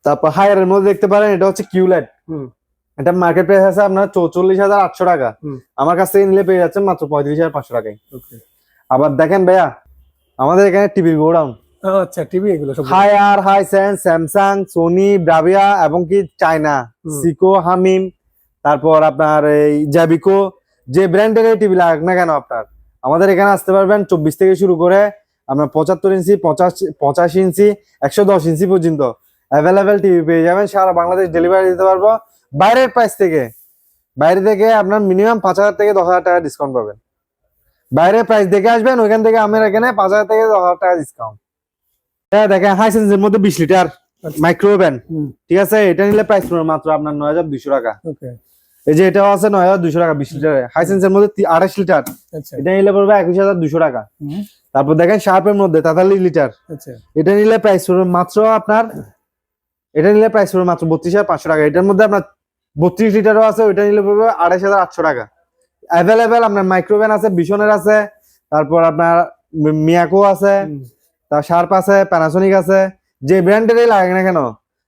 তারপর হায়ার এর মধ্যে দেখতে পারেন, এটা হচ্ছে কিউলেট। হুম এটা মার্কেট প্রাইস আছে আপনার 44,800 টাকা। হুম। আমার কাছ থেকে নিলে পেয়ে যাচ্ছেন মাত্র 35,500 টাকায়। ওকে। আবার দেখেন ভাইয়া, আমাদের এখানে টিভি গোডাউন, আচ্ছা, টিভি এগুলো সব। Haier, Hisense, Samsung, Sony, Bravia এবং কি চায়না, হুম। সিকো, হামিম, তারপর আপনার এই জ্যাবিকো, যে ব্র্যান্ডের টিভি লাগ না কেন আপনার, আমাদের এখানে আসতে পারবেন। 24 থেকে শুরু করে আপনার 75 ইঞ্চি, 85 ইঞ্চি, 110 ইঞ্চি পর্যন্ত অ্যাভেলেবেল টিভি পেয়ে যাবেন। সারা বাংলাদেশ ডেলিভারি দিতে পারবো। বাইরের প্রাইস থেকে, বাইরে থেকে আপনার মিনিমাম 5,000 থেকে 10,000 টাকা ডিসকাউন্ট পাবেন। বাইরের প্রাইস দেখে আসবেন, ওইখান থেকে আমার এখানে 5,000 থেকে 10,000 টাকা ডিসকাউন্ট। দেখেন হাইসেন্স এর মধ্যে 20 লিটার মাইক্রো ওভেন, হুম। ঠিক আছে। এটা নিলে প্রাইস পড়বে মাত্র আপনার 9,200 টাকা। ওকে। এই যে এটাও আছে 9,200 টাকা 20 লিটার। হাইসেন্স এর মধ্যে 28 লিটার, আচ্ছা। এটা নিলে পড়বে 21,200 টাকা। হুম। তারপর দেখেন শার্পের মধ্যে 43 লিটার, আচ্ছা। এটা নিলে প্রাইস পড়বে মাত্র আপনার, এটা নিলে প্রাইস পড়বে মাত্র 32,500 টাকা। এটার মধ্যে আপনার 32 লিটারও আছে, ওইটা নিলে পড়বে 28,800 টাকা। অ্যাভেলেবেল আপনার মাইক্রোওভেন আছে, বিশনের আছে, তারপর আপনার মিয়াকো আছে, হুম। তার শার্প আছে, প্যানাসোনিক আছে। যে ব্র্যান্ডেরই লাগে না কেন,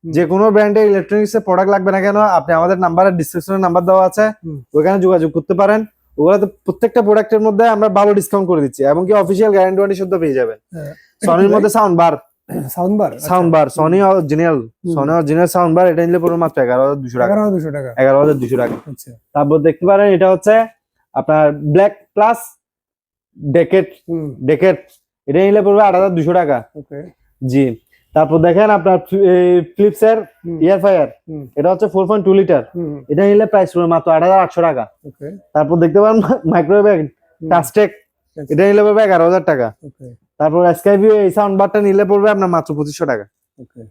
যে কোনো ব্র্যান্ডের ইলেকট্রনিক্স এর প্রোডাক্ট লাগবে না কেন, আপনি আমাদের নাম্বারে ডিসক্রিপশনে নাম্বার দেওয়া আছে, হুম। ওখানে যোগাযোগ করতে পারেন। ওগুলোতে প্রত্যেকটা প্রোডাক্টের মধ্যে আমরা ভালো ডিসকাউন্ট করে দিচ্ছি এবং কি অফিসিয়াল গ্যারান্টি ওয়ারেন্টি শুদ্ধ পেয়ে যাবেন। হ্যাঁ। সনির মধ্যে sound bar, sound bar. Sony original, Sony original sound bar, এটা নিলে পড়বে মাত্র 11,200 টাকা। 11,200 টাকা। 11,200 টাকা। আচ্ছা। তারপর দেখতে পারেন, এটা হচ্ছে আপনার ব্ল্যাক প্লাস ডেকেট, হুম। এটা নিলে পড়বে 8,200 টাকা। ওকে। জি। তারপর দেখেন আপনার ফিলিপস এর হুম। ইয়ার ফায়ার, হুম। এটা হচ্ছে 4.2 লিটার, হুম। এটা নিলে প্রাইস পড়বে মাত্র 8,800 টাকা। ওকে। তারপর দেখতে পারেন মাইক্রোওয়েভ টাচটেক, আচ্ছা। এটা নিলে পড়বে 11,000 টাকা। ওকে। তারপর স্কাইভিউ এই সাউন্ড বারটা নিলে পড়বে আপনার মাত্র 2,500 টাকা। ওকে।